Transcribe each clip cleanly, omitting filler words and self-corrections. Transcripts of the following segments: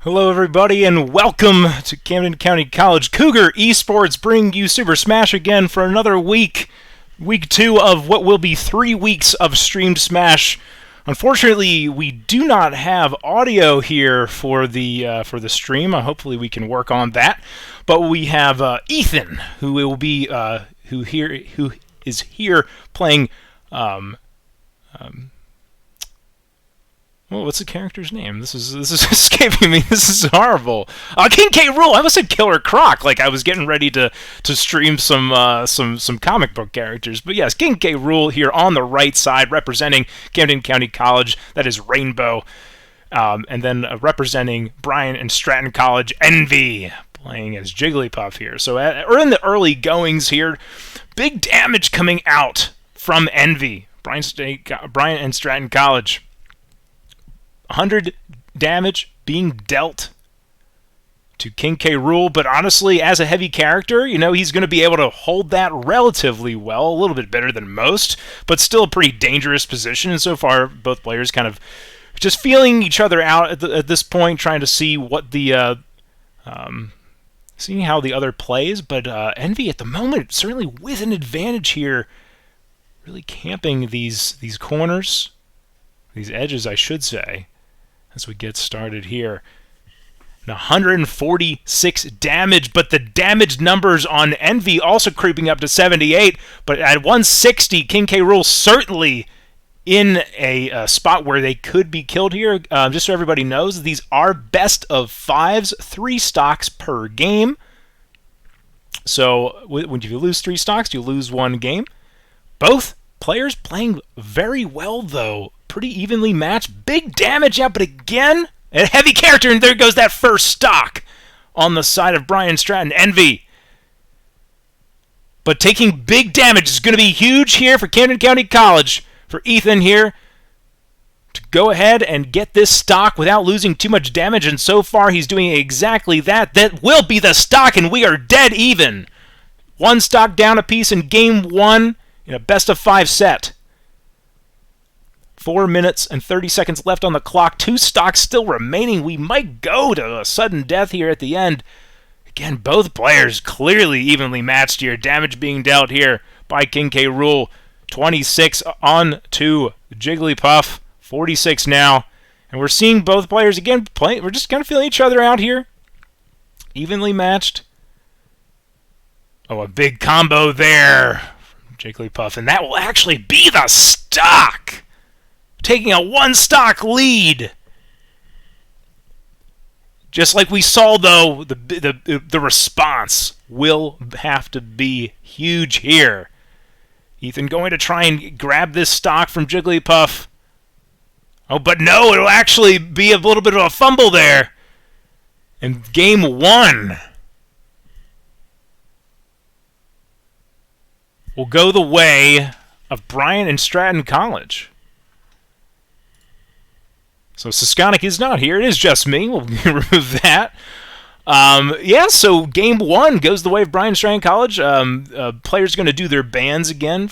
Hello, everybody, and welcome to Camden County College Cougar Esports, bringing you Super Smash again for another week. Week 2 of what will be 3 weeks of streamed Smash. Unfortunately, we do not have audio here for the stream. Hopefully, we can work on that. But we have Ethan, who is here playing. Well, what's the character's name? This is escaping me. This is horrible. King K. Rool. I almost said Killer Croc, like I was getting ready to stream some comic book characters. But yes, King K. Rool here on the right side, representing Camden County College. That is Rainbow, and then representing Bryant and Stratton College, Envy, playing as Jigglypuff here. So we're in the early goings here. Big damage coming out from Envy, Bryant and Stratton College. 100 damage being dealt to King K. Rool, but honestly, as a heavy character, he's going to be able to hold that relatively well, a little bit better than most, but still a pretty dangerous position. And so far, both players kind of just feeling each other out at this point, trying to see what seeing how the other plays. But Envy at the moment, certainly with an advantage here, really camping these corners, these edges, I should say, as we get started here. 146 damage, but the damage numbers on Envy also creeping up to 78. But at 160, King K. Rool certainly in a spot where they could be killed here. Just so everybody knows, these are best of 5s, 3 stocks per game. So when you lose 3 stocks, you lose 1 game. Both players playing very well, though. Pretty evenly matched. Big damage out, but again, a heavy character, and there goes that first stock on the side of Brian Stratton. Envy. But taking big damage is going to be huge here for Camden County College. For Ethan here to go ahead and get this stock without losing too much damage, and so far he's doing exactly that. That will be the stock, and we are dead even. 1 stock down apiece in Game 1 in a best-of-5 set. 4 minutes and 30 seconds left on the clock. 2 stocks still remaining. We might go to a sudden death here at the end. Again, both players clearly evenly matched here. Damage being dealt here by King K. Rool. 26 on to Jigglypuff. 46 now. And we're seeing both players again play. We're just kind of feeling each other out here. Evenly matched. Oh, a big combo there from Jigglypuff. And that will actually be the stock. Taking a 1 stock lead. Just like we saw, though, the response will have to be huge here. Ethan going to try and grab this stock from Jigglypuff. Oh, but no, it'll actually be a little bit of a fumble there. In Game 1 will go the way of Bryant and Stratton College. So Siskonic is not here. It is just me. We'll remove that. So Game 1 goes the way of Bryant Stratton College. Players are going to do their bans again.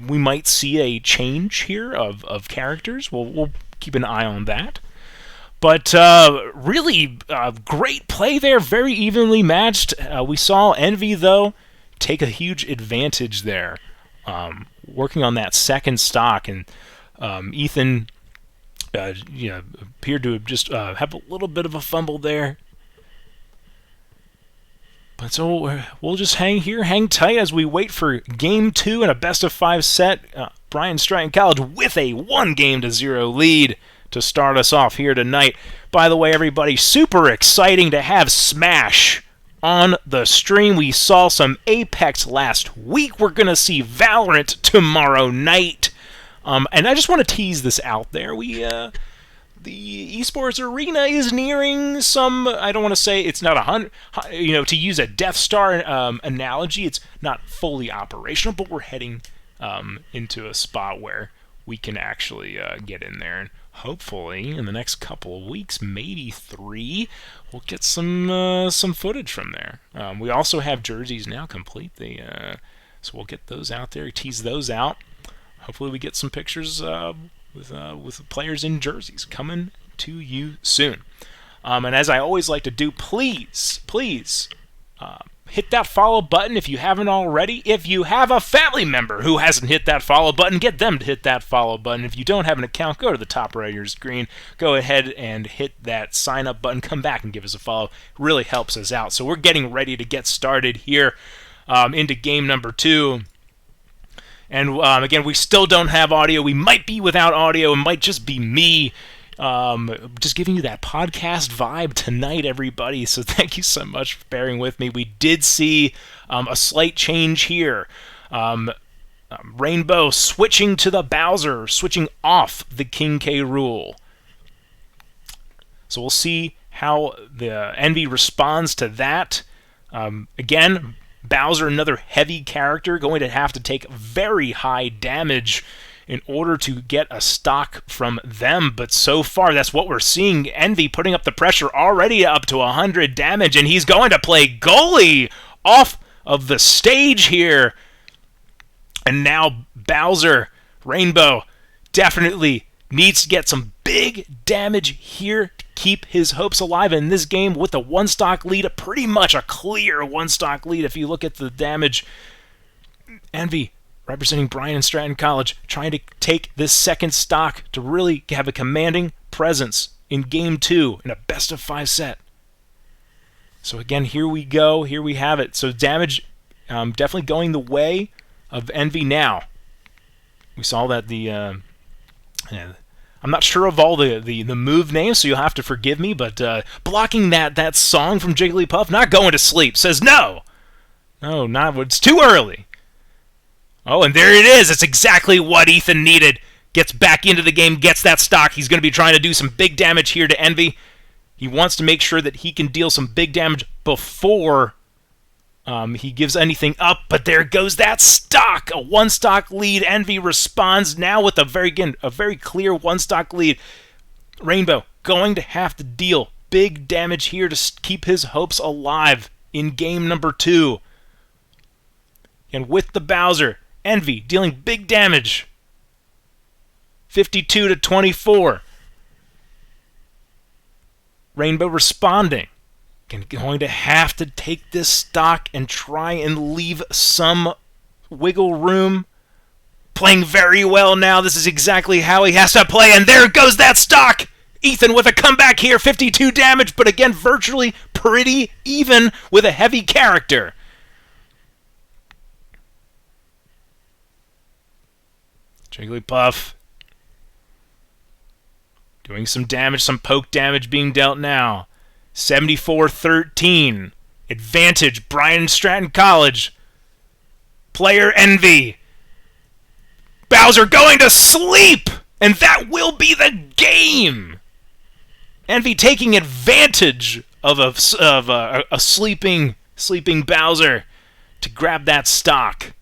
We might see a change here of characters. We'll keep an eye on that. But really great play there. Very evenly matched. We saw Envy, though, take a huge advantage there. Working on that second stock, and Ethan appeared to have just have a little bit of a fumble there. But so we'll just hang tight as we wait for Game 2 in a best-of-5 set. Bryant Stratton College with a 1-0 lead to start us off here tonight. By the way, everybody, super exciting to have Smash on the stream. We saw some Apex last week. We're going to see Valorant tomorrow night. And I just want to tease this out there. The esports arena is nearing some, I don't want to say it's not 100, to use a Death Star analogy, it's not fully operational, but we're heading into a spot where we can actually get in there. And hopefully, in the next couple of weeks, maybe 3, we'll get some footage from there. We also have jerseys now complete. So we'll get those out there, tease those out. Hopefully we get some pictures with players in jerseys coming to you soon. And as I always like to do, please hit that follow button if you haven't already. If you have a family member who hasn't hit that follow button, get them to hit that follow button. If you don't have an account, go to the top right of your screen. Go ahead and hit that sign up button. Come back and give us a follow. It really helps us out. So we're getting ready to get started here into game number 2. And again, we still don't have audio. We might be without audio. It might just be me. Just giving you that podcast vibe tonight, everybody. So thank you so much for bearing with me. We did see a slight change here. Rainbow switching to the Bowser, switching off the King K rule. So we'll see how the Envy responds to that. Again, Bowser, another heavy character, going to have to take very high damage in order to get a stock from them. But so far, that's what we're seeing. Envy putting up the pressure, already up to 100 damage, and he's going to play goalie off of the stage here. And now Bowser, Rainbow, definitely needs to get some big damage here to keep his hopes alive in this game with a one-stock lead, pretty much a clear one-stock lead if you look at the damage. Envy, representing Bryant and Stratton College, trying to take this second stock to really have a commanding presence in Game 2 in a best-of-5 set. So again, here we go. Here we have it. So damage definitely going the way of Envy now. We saw that I'm not sure of all the move names, so you'll have to forgive me, but blocking that song from Jigglypuff, not going to sleep, says no. No, it's too early. Oh, and there it is. It's exactly what Ethan needed. Gets back into the game, gets that stock. He's going to be trying to do some big damage here to Envy. He wants to make sure that he can deal some big damage before he gives anything up, but there goes that stock. A one-stock lead. Envy responds now with a very clear one-stock lead. Rainbow going to have to deal big damage here to keep his hopes alive in game number 2. And with the Bowser, Envy dealing big damage. 52-24. Rainbow responding. And going to have to take this stock and try and leave some wiggle room. Playing very well now. This is exactly how he has to play. And there goes that stock. Ethan with a comeback here. 52 damage, but again, virtually pretty even with a heavy character. Jigglypuff doing some damage, some poke damage being dealt now. 74-13. Advantage, Bryant Stratton College. Player Envy. Bowser going to sleep! And that will be the game! Envy taking advantage of a sleeping Bowser to grab that stock.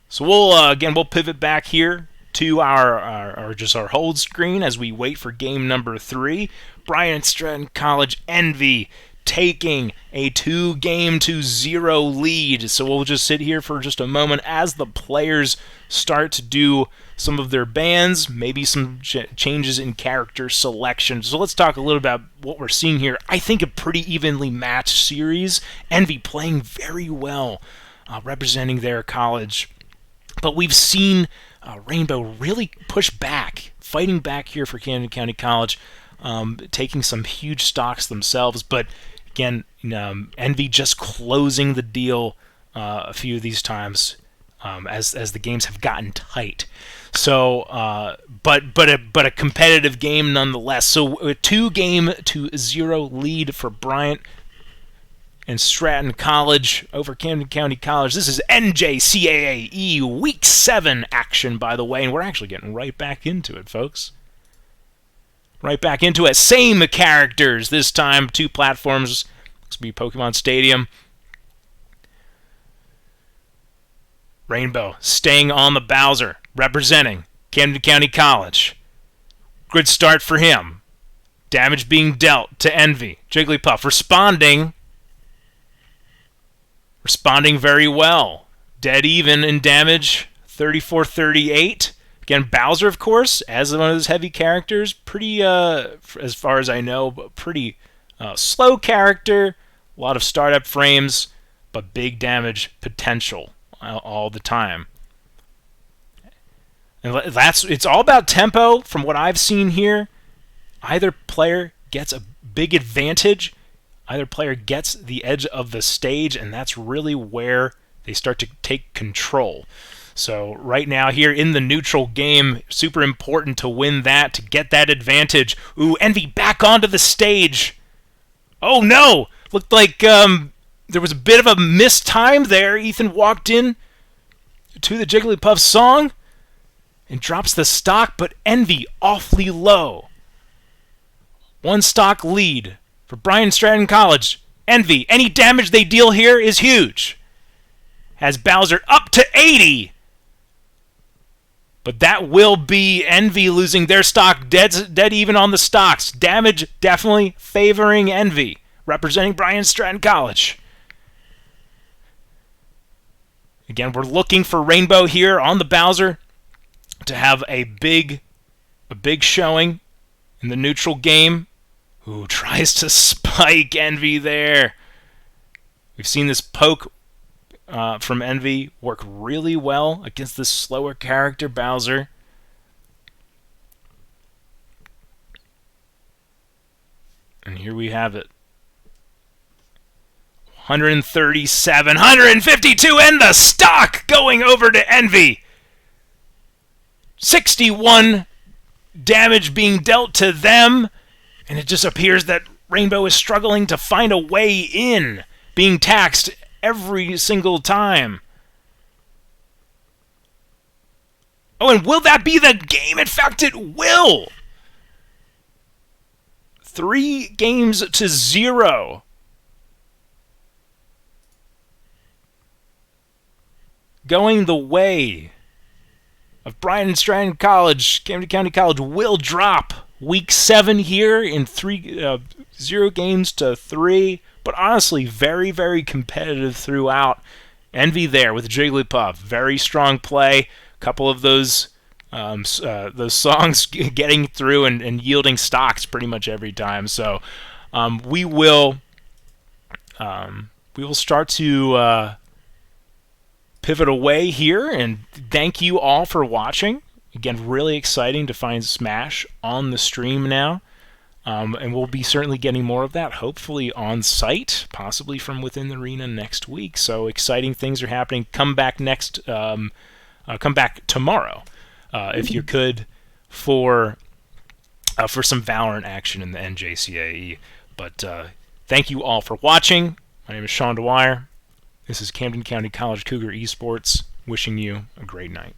So we'll pivot back here to our hold screen as we wait for game number 3. Bryant Stratton College Envy taking a 2-0 lead. So we'll just sit here for just a moment as the players start to do some of their bans, maybe some changes in character selection. So let's talk a little about what we're seeing here. I think a pretty evenly matched series. Envy playing very well, representing their college. But we've seen Rainbow really push back, fighting back here for Camden County College, taking some huge stocks themselves. But again, Envy just closing the deal a few of these times as the games have gotten tight. So, but a competitive game nonetheless. So a 2-0 lead for Bryant and Stratton College over Camden County College. This is NJCAAE Week 7 action, by the way, and we're actually getting right back into it, folks. Right back into it. Same characters this time, 2 platforms. Looks to be Pokemon Stadium. Rainbow staying on the Bowser, representing Camden County College. Good start for him. Damage being dealt to Envy. Jigglypuff responding very well. Dead even in damage, 34-38. Again, Bowser, of course, as one of those heavy characters, pretty, as far as I know, but pretty slow character, a lot of startup frames, but big damage potential all the time. And it's all about tempo from what I've seen here. Either player gets a big advantage, either player gets the edge of the stage, and that's really where they start to take control. So right now here in the neutral game, super important to win that, to get that advantage. Ooh, Envy back onto the stage. Oh no! Looked like there was a bit of a missed time there. Ethan walked in to the Jigglypuff song and drops the stock, but Envy awfully low. 1 stock lead for Bryant Stratton College. Envy, any damage they deal here is huge. Has Bowser up to 80. But that will be Envy losing their stock dead even on the stocks. Damage definitely favoring Envy, representing Bryant Stratton College. Again, we're looking for Rainbow here on the Bowser to have a big showing in the neutral game. Ooh, tries to spike Envy there. We've seen this poke from Envy work really well against this slower character, Bowser. And here we have it. 137, 152, and the stock going over to Envy. 61 damage being dealt to them, and it just appears that Rainbow is struggling to find a way in, being taxed every single time. Oh, and will that be the game? In fact, it will. 3 games to 0. Going the way of Bryant Stratton College. Camden County College will drop week 7 here in 0 games to 3. But honestly, very, very competitive throughout. Envy there with Jigglypuff. Very strong play. A couple of those songs getting through and yielding stocks pretty much every time. So we will start to pivot away here, and thank you all for watching. Again, really exciting to find Smash on the stream now. And we'll be certainly getting more of that, hopefully on site, possibly from within the arena next week. So exciting things are happening. Come back tomorrow, if you could, for some Valorant action in the NJCAAE. But thank you all for watching. My name is Sean Dwyer. This is Camden County College Cougar Esports. Wishing you a great night.